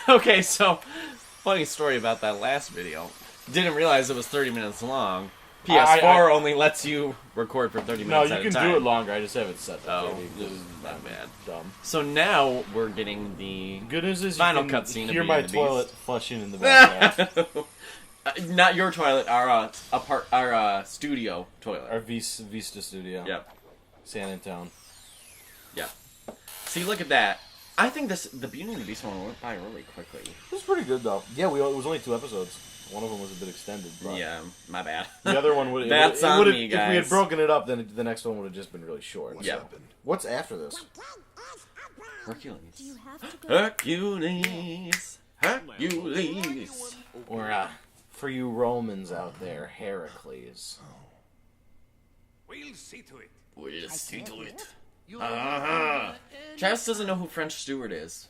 Okay, so, funny story about that last video. Didn't realize it was 30 minutes long. PS4 only lets you record for 30 minutes at a time. No, you can do it longer. I just have it set to 30. This is not bad. Dumb. So now we're getting the good news is final you can cutscene. Hear my toilet flushing in the background. Not your toilet. Our studio toilet. Our Vista studio. Yep. San Antonio. Yeah. See, look at that. I think the Beauty and the Beast one went by really quickly. It was pretty good though. Yeah, it was only 2 episodes. One of them was a bit extended. But yeah, my bad. The other one would. That's on me, guys. If we had broken it up, then the next one would have just been really short. Yeah. What's after this? Hercules. Hercules. Hercules. Or for you Romans out there, Heracles. We'll see to it. We'll see to it. Travis doesn't know who French Stewart is.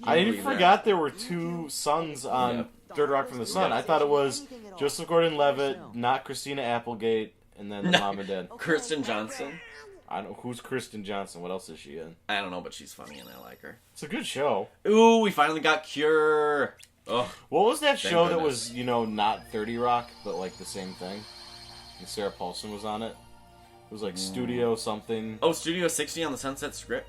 I forgot there were 2 sons on Third Rock from the Sun. I thought it was Joseph Gordon-Levitt, not Christina Applegate, and then the mom and dad. Kirsten Johnson. I don't know who's Kristen Johnson. What else is she in? I don't know, but she's funny and I like her. It's a good show. Ooh, we finally got Cure. Oh, what was that show that was, not 30 Rock, but like the same thing? And Sarah Paulson was on it. It was like Studio something. Oh, Studio 60 on the Sunset Strip?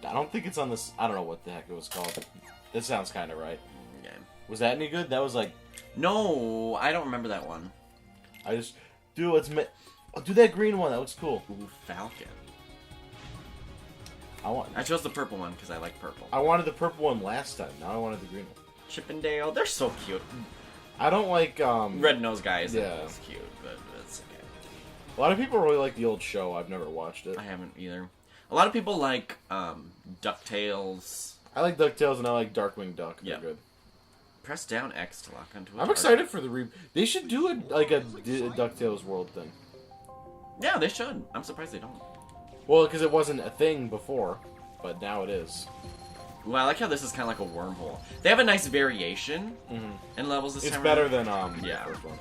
I don't think it's on this. I don't know what the heck it was called. That sounds kind of right. Okay. Was that any good? That was like. No, I don't remember that one. Do that green one. That looks cool. Ooh, Falcon. I chose the purple one because I like purple. I wanted the purple one last time. Now I wanted the green one. Chippendale, they're so cute. I don't like Red Nose Guy isn't yeah. as cute, but it's okay. A lot of people really like the old show. I've never watched it. I haven't either. A lot of people like DuckTales. I like DuckTales and I like Darkwing Duck. They're good. Press down X to lock onto it. I'm excited for the They should do a DuckTales world thing. Yeah, they should. I'm surprised they don't. Well, because it wasn't a thing before, but now it is. Well, I like how this is kind of like a wormhole. They have a nice variation in levels this time. It's better than the first one.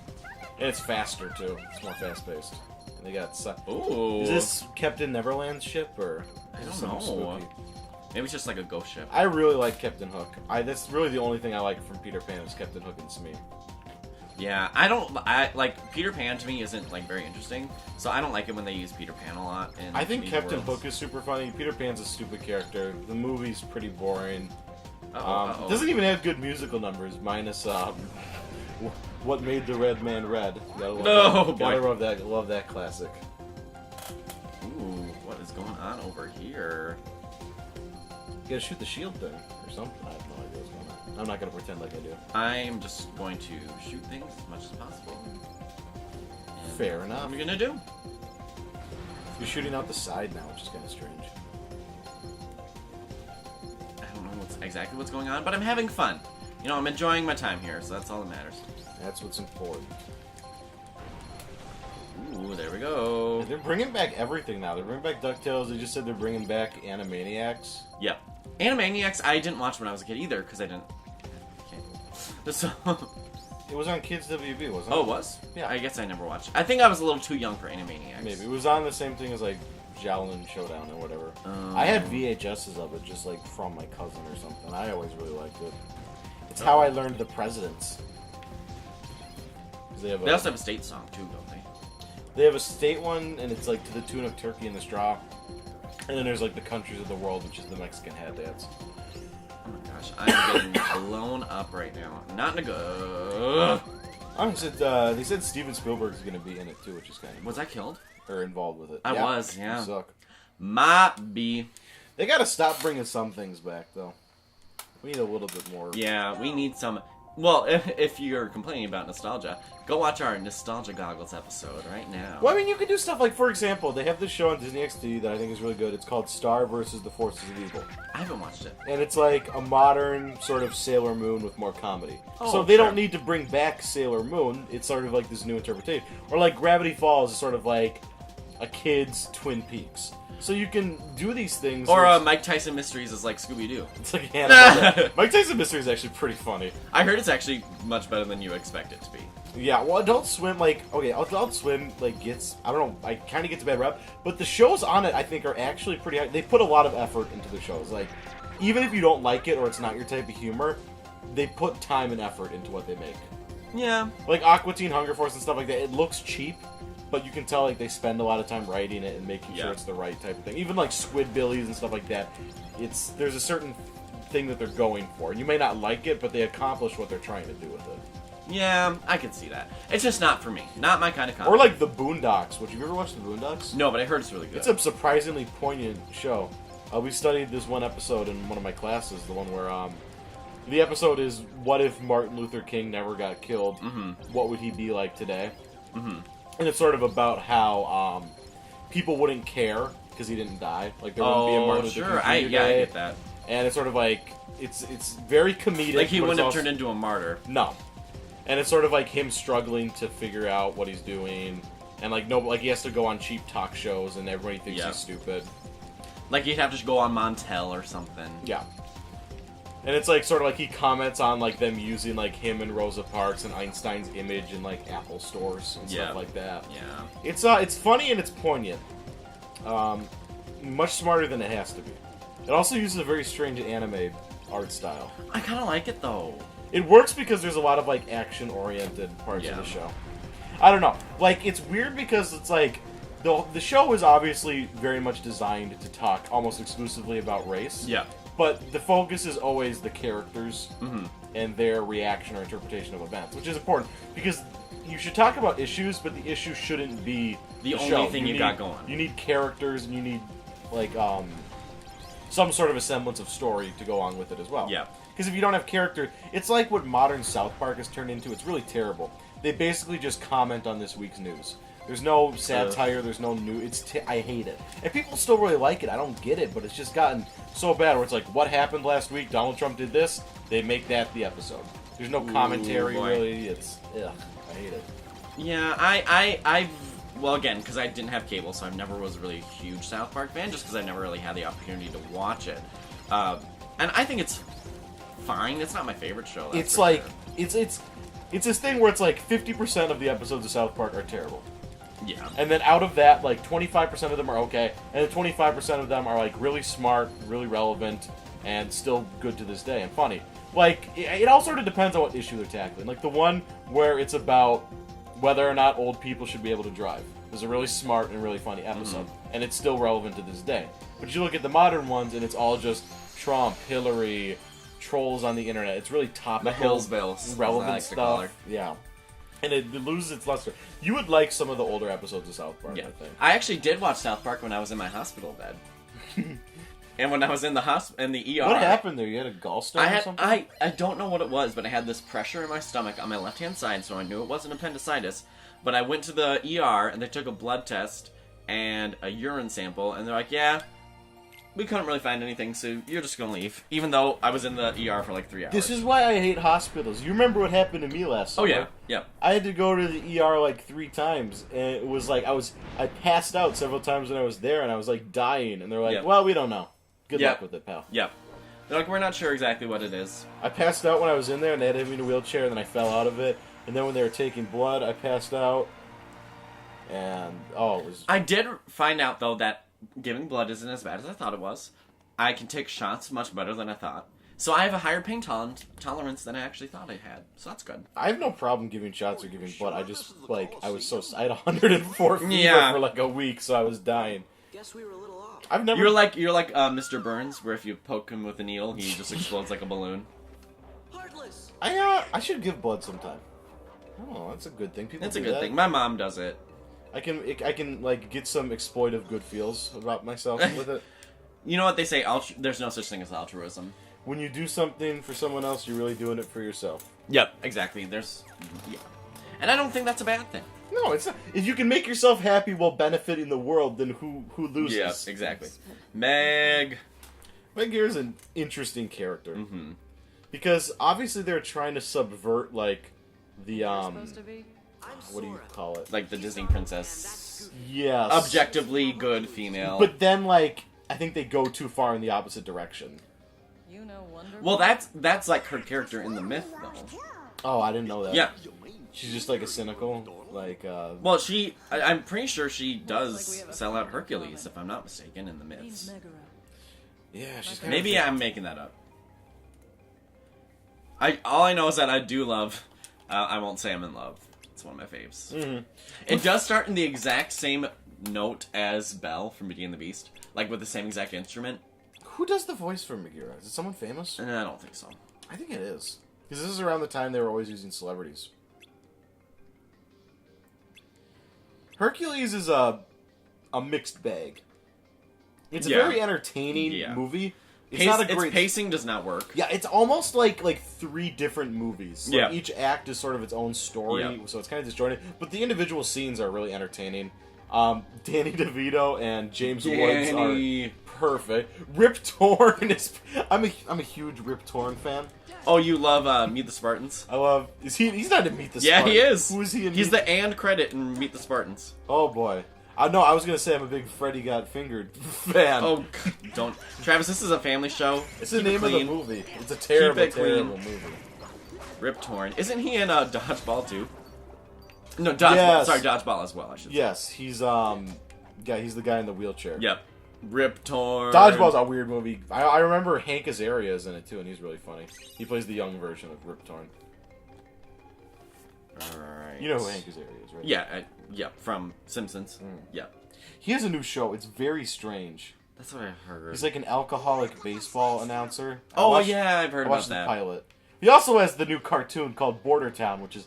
And it's faster, too. It's more fast-paced. And they got... Ooh. Is this Captain Neverland's ship, or... I don't know. Spooky? Maybe it's just like a ghost ship. I really like Captain Hook. That's really the only thing I like from Peter Pan is Captain Hook and Smee. Yeah, like, Peter Pan to me isn't, like, very interesting, so I don't like it when they use Peter Pan a lot. I think Captain Hook is super funny. Peter Pan's a stupid character. The movie's pretty boring. It doesn't even have good musical numbers, minus, What Made the Red Man Red. Gotta love that classic. Ooh, what is going on over here? You gotta shoot the shield thing, or something. I have no idea what's going on. I'm not gonna pretend like I do. I'm just going to shoot things as much as possible. And fair enough. What am I gonna do? You're shooting out the side now, which is kind of strange. I don't know exactly what's going on, but I'm having fun. You know, I'm enjoying my time here, so that's all that matters. That's what's important. Ooh, there we go. They're bringing back everything now. They're bringing back DuckTales. They just said they're bringing back Animaniacs. Yep. Animaniacs, I didn't watch when I was a kid either, because I didn't... So... It was on Kids WB, wasn't it? Oh, it was? Yeah. I guess I never watched. I think I was a little too young for Animaniacs. Maybe. It was on the same thing as, like, Shaolin Showdown or whatever. I had VHSs of it, just, like, from my cousin or something. I always really liked it. It's how I learned the presidents. They also have a state song, too, don't they? They have a state one, and it's, like, to the tune of Turkey in the Straw. And then there's, like, the countries of the world, which is the Mexican hat dance. Oh my gosh, I'm getting blown up right now. Not in a good... They said Steven Spielberg's going to be in it, too, which is kind of... Was I killed? Or involved with it. I was, yeah. You suck. Might be. They got to stop bringing some things back, though. We need a little bit more... Yeah, we need some... Well, if you're complaining about nostalgia, go watch our Nostalgia Goggles episode right now. Well, I mean, you could do stuff like, for example, they have this show on Disney XD that I think is really good. It's called Star vs. the Forces of Evil. I haven't watched it. And it's like a modern sort of Sailor Moon with more comedy. Oh, so they don't need to bring back Sailor Moon. It's sort of like this new interpretation. Or like Gravity Falls is sort of like a kid's Twin Peaks. So you can do these things. Or Mike Tyson Mysteries is like Scooby-Doo. It's like Hannah. Mike Tyson Mysteries is actually pretty funny. I heard it's actually much better than you expect it to be. Yeah, well, Adult Swim, Adult Swim, gets, I don't know, kind of gets a bad rep, but the shows on it, I think, are actually pretty high. They put a lot of effort into the shows. Like, even if you don't like it or it's not your type of humor, they put time and effort into what they make. Yeah. Like Aqua Teen Hunger Force and stuff like that, it looks cheap, but you can tell, like, they spend a lot of time writing it and making sure it's the right type of thing. Even, like, Squidbillies and stuff like that, there's a certain thing that they're going for. You may not like it, but they accomplish what they're trying to do with it. Yeah, I can see that. It's just not for me. Not my kind of comedy. Or like the Boondocks. Would you ever watch the Boondocks? No, but I heard it's really good. It's a surprisingly poignant show. We studied this one episode in one of my classes, the one where the episode is, what if Martin Luther King never got killed? Mm-hmm. What would he be like today? Mm-hmm. And it's sort of about how people wouldn't care because he didn't die. Like there wouldn't be a Martin Luther King Jr. I get that. And it's sort of like it's very comedic. Like he wouldn't have turned into a martyr. No. And it's sort of like him struggling to figure out what he's doing, and he has to go on cheap talk shows, and everybody thinks he's stupid. Like he'd have to go on Montel or something. Yeah. And it's like sort of like he comments on like them using like him and Rosa Parks and Einstein's image in like Apple stores and stuff like that. Yeah. It's funny and it's poignant. Much smarter than it has to be. It also uses a very strange anime art style. I kind of like it though. It works because there's a lot of, like, action-oriented parts of the show. I don't know. Like, it's weird because it's, like, the show is obviously very much designed to talk almost exclusively about race. Yeah. But the focus is always the characters and their reaction or interpretation of events, which is important. Because you should talk about issues, but the issue shouldn't be the only thing you got going. You need characters, and you need, like, some sort of a semblance of story to go on with it as well. Yeah. Because if you don't have character, it's like what modern South Park has turned into. It's really terrible. They basically just comment on this week's news. There's no satire. There's no new. I hate it. And people still really like it. I don't get it, but it's just gotten so bad where it's like, what happened last week? Donald Trump did this. They make that the episode. There's no commentary really. It's I hate it. Yeah, well, again, because I didn't have cable, so I never was really a huge South Park fan, just because I never really had the opportunity to watch it. And I think it's fine. It's not my favorite show. It's like it's this thing where it's like 50% of the episodes of South Park are terrible. Yeah. And then out of that, like 25% of them are okay, and then 25% of them are like really smart, really relevant, and still good to this day and funny. Like it all sort of depends on what issue they're tackling. Like the one where it's about whether or not old people should be able to drive. It's a really smart and really funny episode, and it's still relevant to this day. But you look at the modern ones, and it's all just Trump, Hillary, trolls on the internet. It's really topical, the Hillsbills, relevant stuff. Yeah, and it loses its luster. You would like some of the older episodes of South Park, I think. I actually did watch South Park when I was in my hospital bed. And when I was in the ER... What happened there? You had a gallstone or something? I don't know what it was, but I had this pressure in my stomach on my left-hand side, so I knew it wasn't appendicitis. But I went to the ER, and they took a blood test and a urine sample, and they're like, yeah, we couldn't really find anything, so you're just going to leave. Even though I was in the ER for like 3 hours. This is why I hate hospitals. You remember what happened to me last summer? Oh, yeah. Yeah. I had to go to the ER like 3 times, and it was like I passed out several times when I was there, and I was like dying, and they're like, well, we don't know. Good luck with it, pal. Yeah. They're like, we're not sure exactly what it is. I passed out when I was in there, and they had me in a wheelchair, and then I fell out of it. And then when they were taking blood, I passed out. And, it was... I did find out, though, that giving blood isn't as bad as I thought it was. I can take shots much better than I thought. So I have a higher pain tolerance than I actually thought I had. So that's good. I have no problem giving shots or giving blood. I just, I had 104 fever for like a week, so I was dying. Guess we were a little off. I've never... You're like Mr. Burns, where if you poke him with a needle, he just explodes like a balloon. Heartless. I should give blood sometime. Oh, that's a good thing. People That's do a good that. thing. My mom does it. I can like get some exploitive good feels about myself with it. You know what they say? There's no such thing as altruism. When you do something for someone else, you're really doing it for yourself. Yep, exactly. And I don't think that's a bad thing. No, it's not. If you can make yourself happy while benefiting the world, then who loses? Yeah, exactly. Meg here is an interesting character. Mm-hmm. Because obviously they're trying to subvert like the Supposed to be? what do you call it? Like the Disney princess Yes. objectively good female. But then, like, I think they go too far in the opposite direction. You know Wonder well, that's like her character in the myth, though. Oh, I didn't know that. Yeah. She's just like a cynical, like, Well, I'm pretty sure she does sell out Hercules, if I'm not mistaken, in the myths. yeah, she's kind Maybe of... I'm making that up. All I know is that I do love. I won't say I'm in love. It's one of my faves. Mm-hmm. It does start in the exact same note as Belle from Beauty and the Beast, like with the same exact instrument. Who does the voice for Megara? Is it someone famous? I don't think so. I think it is. Because this is around the time they were always using celebrities. Hercules is a mixed bag. It's a very entertaining movie. It's not a great... Its pacing does not work. Yeah, it's almost like 3 different movies. Like, yeah. Each act is sort of its own story, so it's kind of disjointed. But the individual scenes are really entertaining. Danny DeVito and James Woods are perfect. Rip Torn is... I'm a huge Rip Torn fan. Oh, you love Meet the Spartans? I love... He's not in Meet the Spartans. Yeah, he is. Who is he in He's the and credit in Meet the Spartans. Oh, boy. No, I was going to say I'm a big Freddy Got Fingered fan. Oh, don't. Travis, this is a family show. It's the name of the movie. It's a terrible, terrible movie. Rip Torn. Isn't he in Dodgeball, too? No, Dodgeball. Yes. Sorry, Dodgeball as well, I should say. Yes, he's he's the guy in the wheelchair. Yep. Rip Torn. Dodgeball's a weird movie. I remember Hank Azaria is in it, too, and he's really funny. He plays the young version of Rip Torn. Alright. You know who Hank Azaria is, right? Yeah, from Simpsons. Yeah. He has a new show. It's very strange. That's what I heard. He's like an alcoholic baseball announcer. Yeah, I've heard I about watched that. the pilot. He also has the new cartoon called Border Town, which is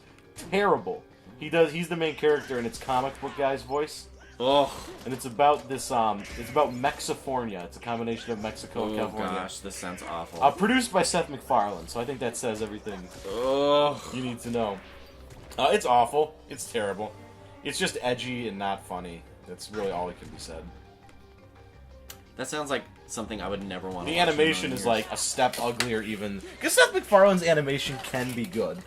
terrible. He's the main character, and it's comic book guy's voice. Oh. And it's about this, it's about Mexifornia. It's a combination of Mexico and California. Oh gosh, this sounds awful. Produced by Seth MacFarlane, so I think that says everything you need to know. It's awful. It's terrible. It's just edgy and not funny. That's really all that can be said. That sounds like something I would never want to The watch animation is like a step uglier even. Because Seth MacFarlane's animation can be good.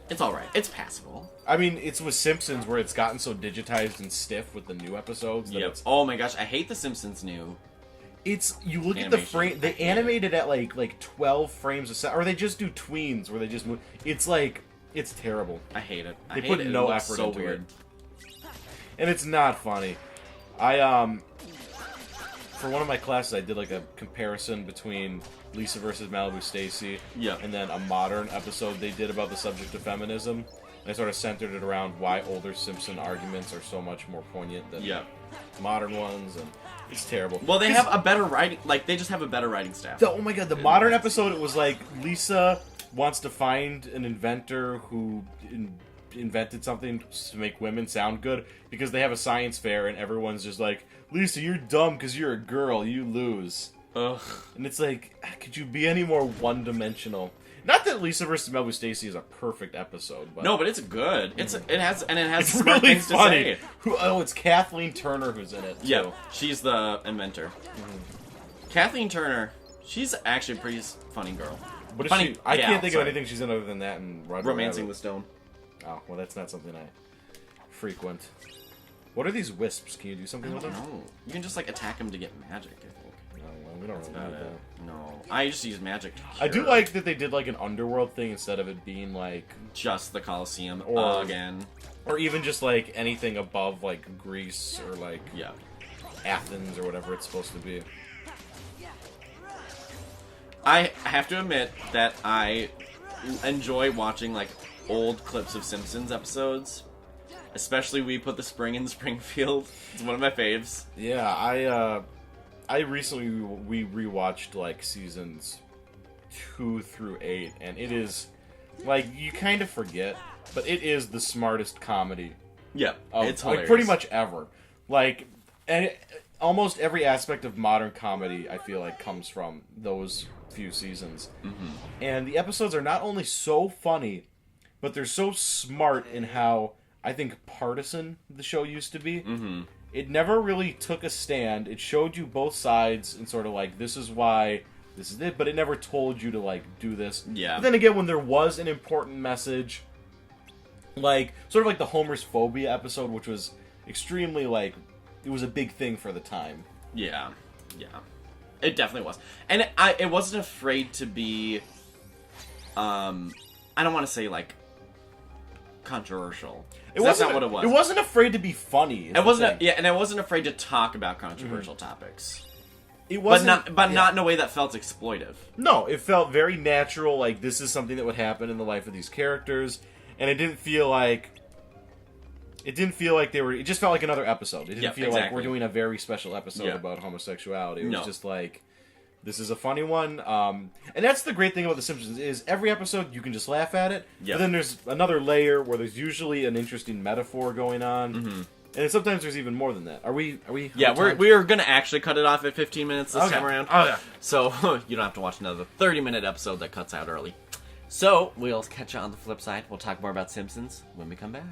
It's alright. It's passable. I mean, it's with Simpsons where it's gotten so digitized and stiff with the new episodes. That it's, oh my gosh, I hate the Simpsons new. You look at the frame, they animate it at like 12 frames a second, or they just do tweens where they just move. It's terrible. I hate it. They put no effort so into weird. it. And it's not funny. For one of my classes, I did like a comparison between Lisa versus Malibu Stacy, and then a modern episode they did about the subject of feminism. And I sort of centered it around why older Simpson arguments are so much more poignant than modern ones, and it's terrible. Well, they have a better writing, they just have a better writing staff. Oh my god, the modern episode, it was like Lisa wants to find an inventor who invented something to make women sound good because they have a science fair and everyone's just like, Lisa, you're dumb because you're a girl, you lose. Ugh. And it's like, could you be any more one-dimensional? Not that Lisa vs. Malibu Stacy is a perfect episode, but... No, but it's good. It has it's smart really things funny. to say. It's Kathleen Turner who's in it, too. Yeah, she's the inventor. Kathleen Turner, she's actually a pretty funny girl. But if funny, I can't think of anything she's in other than that and Romancing the Stone. Oh, well, that's not something I frequent. What are these wisps? Can you do something with them? No, you can just attack them to get magic, I think. No, well, we don't really About need it. that. No, I just use magic to I do cure like that they did like an Underworld thing instead of it being like... just the Colosseum again. Or even just like anything above like Greece or like Athens or whatever it's supposed to be. I have to admit that I enjoy watching like old clips of Simpsons episodes. Especially We Put the Spring in Springfield. It's one of my faves. Yeah, I recently we rewatched like seasons 2 through 8, and it is like you kind of forget, but it is the smartest comedy. Yeah, it's hilarious. Like pretty much ever. Like, and almost every aspect of modern comedy, I feel like, comes from those few seasons. Mm-hmm. And the episodes are not only so funny, but they're so smart in how I think partisan the show used to be. Mm-hmm. It never really took a stand. It showed you both sides and sort of like, this is why, this is it, but it never told you to like do this. Yeah. But then again, when there was an important message, like sort of like the Homer's Phobia episode, which was extremely, like, it was a big thing for the time. Yeah. It definitely was. And it wasn't afraid to be, I don't want to say, like, controversial. That's not what it was. It wasn't afraid to be funny. It wasn't, and it wasn't afraid to talk about controversial topics. It wasn't, but not in a way that felt exploitive. No, it felt very natural, like, this is something that would happen in the life of these characters, and it didn't feel like they were... It just felt like another episode. It didn't feel like we're doing a very special episode about homosexuality. It was just like, this is a funny one. And that's the great thing about The Simpsons, is every episode you can just laugh at it, but then there's another layer where there's usually an interesting metaphor going on. Mm-hmm. And sometimes there's even more than that. Are we? Yeah, we are gonna actually cut it off at 15 minutes this time around. Oh yeah. So you don't have to watch another 30-minute episode that cuts out early. So we'll catch you on the flip side. We'll talk more about Simpsons when we come back.